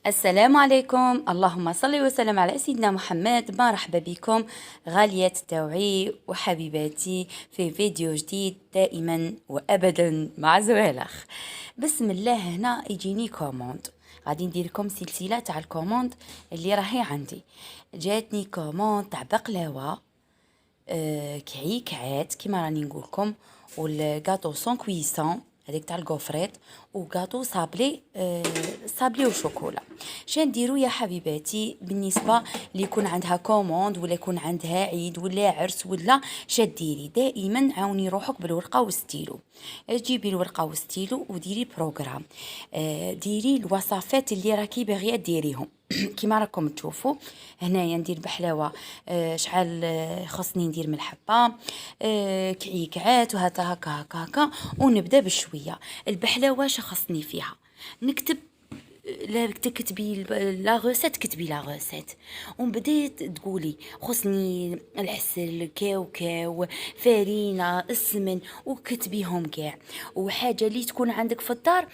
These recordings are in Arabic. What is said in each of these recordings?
السلام عليكم، اللهم صل وسلم على سيدنا محمد. مرحبا بكم غاليات التوعي وحبيباتي في فيديو جديد دائما وابدا مع زوالخ. بسم الله. هنا يجيني كوموند، غادي ندير لكم سلسله تاع الكوموند اللي راهي عندي. جاتني كوموند تاع بقلاوه، كعيكعات كيما راني نقولكم، والغاتو سون كويسون هذيك تاع الكوفريت، وغاتو صابلي صابلي وشوكولا. شنديرو يا حبيباتي بالنسبه اللي يكون عندها كوموند ولا يكون عندها عيد ولا عرس ولا شديري؟ دائما عاوني روحك بالورقه والستيلو. جيبي الورقه والستيلو وديري بروغرام، ديري الوصفات اللي راكي باغيه ديريهم. كما راكم تشوفوا هنايا ندير بحلاوه، شحال خصني ندير من الحبه، كعيكعات وهذا هكا هكا هكا. ونبدا بشويه البحلاوه واش خصني فيها. نكتب، لا تكتبي لا غوسيت، كتبي لا غوسيت ومن بديت تقولي خصني العسل، كاوكاو، فرينه، السمن، وكتبيهم كاع. وحاجه اللي تكون عندك في الدار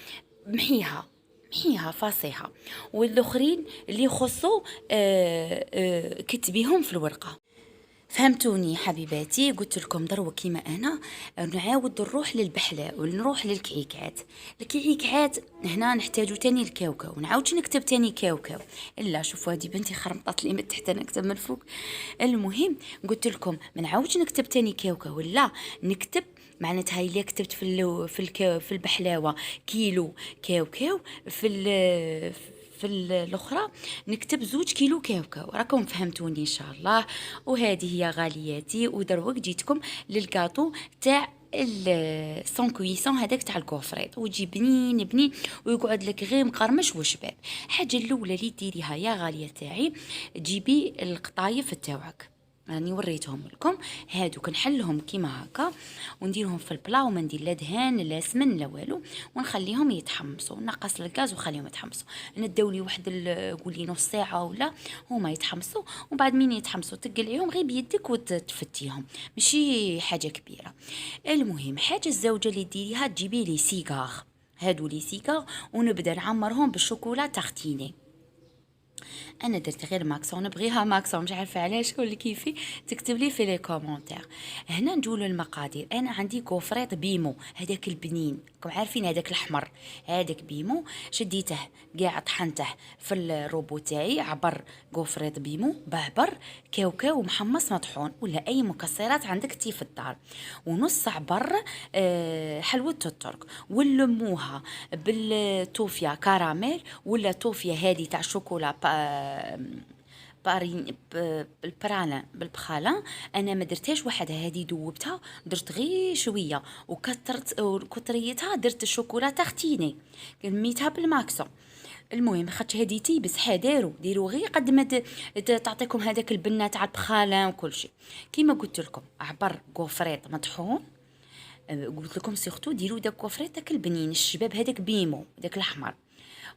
محيها فاصيها، والاخرين اللي يخصوا كتبيهم في الورقه. فهمتوني حبيباتي؟ قلت لكم دروا كيما انا نعاود نروح للبحلاء ونروح للكعيكات. الكعيكات هنا نحتاجو تاني الكاوكاو، نعاودش نكتب تاني كاوكاو. الا شوفوا هذه بنتي خرمطت لي من تحت، انا نكتب من فوق. المهم قلت لكم ما نعاودش نكتب تاني كاوكاو، لا نكتب معناتها اللي كتبت في البحلاوه كيلو كاوكاو، في الاخرى نكتب 2 كيلو كاوكاو. راكم فهمتوني ان شاء الله؟ وهذه هي غالياتي، ودروك جيتكم للكاطو تاع السون كويسون هذاك تاع الكوفريت، وتجي بنين بنين ويقعد لك غير مقرمش وشباب. الحاجه الاولى اللي ديريها يا غاليه تاعي، جيبي القطايف تاوعك، راني وريتهم لكم هادوك، نحلهم كيما هكا ونديرهم في البلا، وما ندير لا دهان لا سمن لا والو، ونخليهم يتحمصوا، نقص الغاز وخليهم يتحمصوا. نداولي واحد قولي نص ساعه ولا هما يتحمصوا، وبعد مين يتحمصوا تقلعيهم غير بيدك وتفتيهم، ماشي حاجه كبيره. المهم حاجه الزوجه اللي ديريها، تجيبي لي سيجار، هادو لي سيجار، ونبدا نعمرهم بالشوكولا تارتيني. انا درت غير ماكسون، نبغيها ماكسون مش عارفه علاش، كل كيفي تكتب لي في لي كومونتير. هنا نجولو المقادير. انا عندي كوفريط بيمو هذاك البنين، راكم عارفين هذاك الاحمر، هذاك بيمو شديته كاع طحنته في الروبو تاعي، عبر كوفريط بيمو بعبر كاوكاو محمص مطحون ولا اي مكسرات عندك تي في الدار، ونص عبر حلوه الترك، ولموها بالتوفيا كراميل ولا توفيا هذه تاع شوكولا بالبخالة. انا ما درتهاش وحدها، هذه دوبتها درت غير شويه، وكثرت كثريتها درت الشوكولا تختيني كميتها بالماكسون. المهم خاطش هذه تيبس ديروا غير قد ما تعطيكم هذاك البنه تاع البخالة وكل شيء. كيما قلت لكم عبر كوفريط مطحون، قلت لكم سيرتو ديروا داك كوفريط داك البنين الشباب هذاك بيمو داك الاحمر،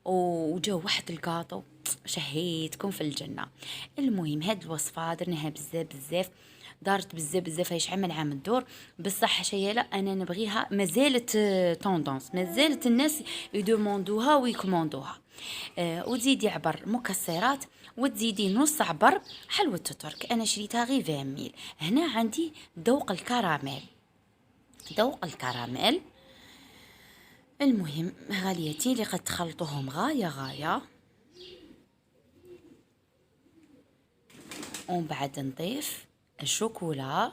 وجاو واحد الكاطو شهيتكم في الجنه. المهم هاد الوصفه درناها بزاف بزاف، دارت بزاف بزاف، هاش عام الدور بصح شيء. لا انا نبغيها، مازالت توندونس، مازالت الناس يدوموندوها ويكوموندوها. وتزيدي عبر مكسرات، وتزيدي نص عبر حلوه الترك. انا شريتها غير 20 ميل. هنا عندي ذوق الكراميل، ذوق الكراميل. المهم غاليتي اللي قد تخلطوهم غايه، ومن بعد نضيف الشوكولا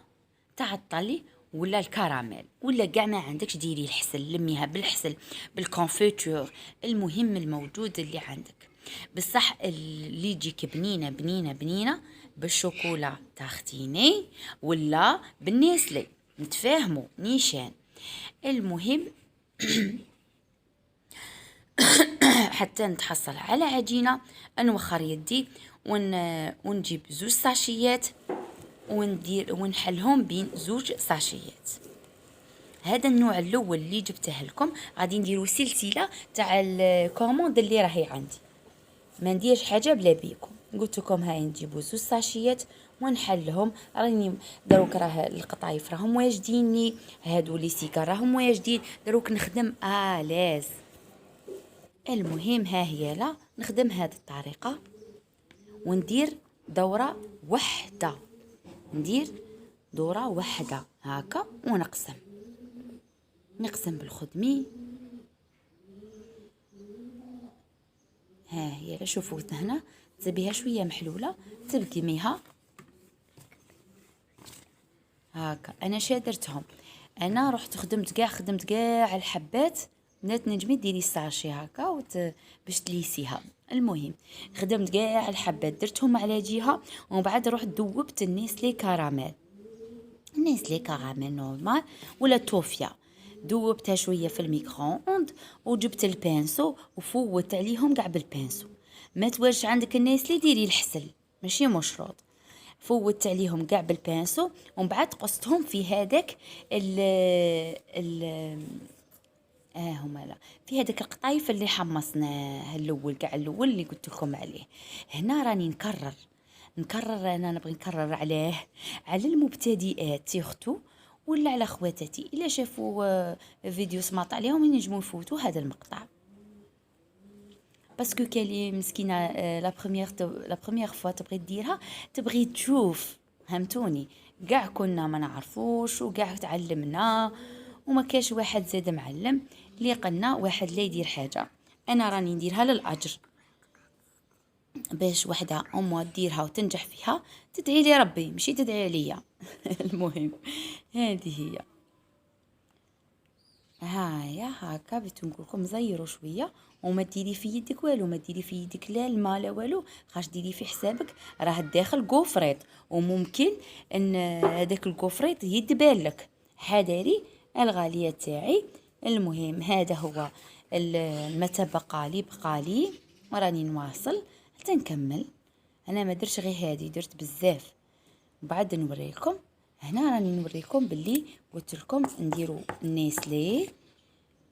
تاع الطلي ولا الكراميل ولا كاع ما عندكش، ديري الحسل، لميها بالحسل بالكونفيتور، المهم الموجود اللي عندك. بصح اللي يجيك بنينه بنينه بنينه بالشوكولا تاختيني ولا بالنسلي، نتفاهموا نيشان. المهم حتى نتحصل على عجينه، نوخر يدي ونجيب 2 ساشيات ونحلهم بين 2 ساشيات. هذا النوع الاول اللي جبته لكم. غادي نديروا سلسله تاع الكوموند اللي راهي عندي، ما نديرش حاجه بلا بيكم. قلت لكم هاي نجيبوا 2 ساشيات ونحلهم. راني دروك راه القطايف راهم واجديني، هادو لي سيجار راهم واجدين، دروك نخدم الاز. المهم ها هي لا نخدم هذه الطريقة وندير دورة وحدة، ندير دورة وحدة هكا ونقسم، نقسم بالخدمي. ها هي لا شوفوا هنا تبيها شوية محلولة تبقميها هكا. انا شادرتهم، انا رحت خدمت كاع الحبات، بنات نجمي ديري الساشي هكا باش تليسيها. المهم خدمت كاع الحبات درتهم على جهه، ومن بعد رحت ذوبت النيسلي كراميل، النيسلي كراميل نورمال ولا توفيا، ذوبتها شويه في الميكرووند وجبت البانسو وفوت عليهم كاع بالبانسو. ما تواجش عندك النيسلي ديري الحسل ماشي مشروط، فوت عليهم كاع بالبانسو ومن بعد قصتهم في هذاك ال هما لا في هذاك القطايف اللي حمصناه الاول كاع الاول اللي قلت لكم عليه. هنا راني نكرر انا نبغي نكرر على المبتدئات سيرتو، ولا على خواتاتي الا شافوا فيديو سماط عليهم ينجموا يفوتوا هذا المقطع، باسكو كالي مسكينه لا بروميير فوا تبغي ديرها، تبغي تشوف، فهمتوني؟ كاع كنا ما نعرفوش وكاع تعلمنا وما كاش واحد زاد معلم اللي قلنا واحد لا يدير حاجه. انا راني نديرها للاجر، باش وحده امها ديرها وتنجح فيها تدعي لي ربي ماشي تدعي ليا. المهم هذه هي هايا هكا بغيت نقولكم زيروا شويه وما ديري في يدك والو، ما ديري في يدك لا الماء لا والو، خاش ديري في حسابك راه الداخل كوفريط وممكن ان هذاك الكوفريط يدبال لك، حذاري الغاليه تاعي. المهم هذا هو ما تبقى لي، بقى لي وراني نواصل حتى نكمل. انا ما درتش غير هذه، درت بزاف. بعد نوريكم، هنا راني نوريكم باللي قلت لكم نديروا النيسلي،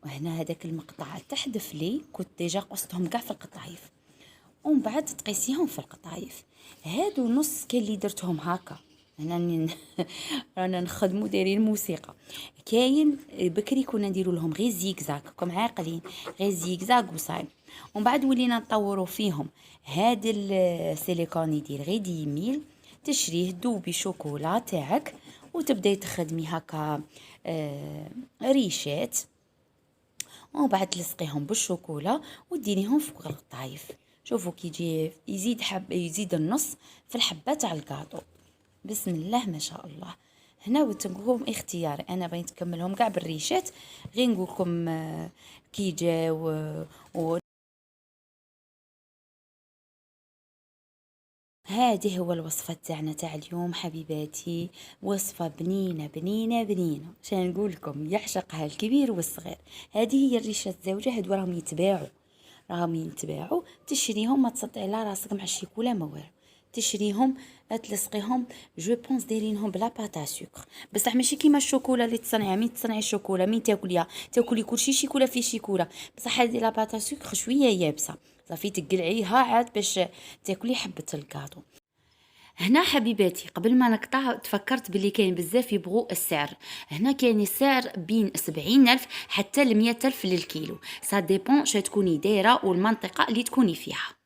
وهنا هذاك المقطع تحذف لي كنت ديجا قصتهم كاع في القطايف، ومن بعد تقيسيهم في القطايف. هادو نص كاين اللي درتهم هكا، هنا رانا نخدموا دايرين الموسيقى. كاين بكري كنا نديروا لهم غير زيكزاك، كم عاقلين غير زيكزاك وصايم، ومن بعد ولينا نطوروا فيهم. هاد السيليكون يدير غير 10 تشريه دوبي شوكولا تاعك وتبداي تخدمي هكا ريشات، ومن بعد تلصقيهم بالشوكولا وديريهم فوق القطايف. شوفوا كي يجي يزيد النص في الحبه تاع الكاطو. بسم الله ما شاء الله. هنا وتنقولكم اختياري، انا بغيت نكملهم كاع بالريشات، غير نقولكم كي جاو. هذه هو الوصفة تاعنا تاع اليوم حبيباتي، وصفة بنينة بنينة بنينة، شان نقول لكم يعشقها الكبير والصغير. هذه هي الريشة الزوجة، هادو راهم يتباعوا تشريهم، ما تصدعي على راسك مع الشيكولا ما والو، تشريهم تلصقيهم. جو بونس دايرينهم بلا باتا سكر، بصح ماشي كيما الشوكولا اللي تصنعيها. مين تصنعي الشوكولا مين تاكلي كلشي شيكولا فيه شيكولا، بصح هذه لا باتا سكر شويه يابسه، صافي تقلعيها عاد باش تاكلي حبه الكاطو. هنا حبيباتي قبل ما نقطع تفكرت باللي كاين بزاف يبغوا السعر. هنا كاين السعر بين 70,000 حتى 100,000 للكيلو، سا ديبون شا تكوني دايره والمنطقه اللي تكوني فيها.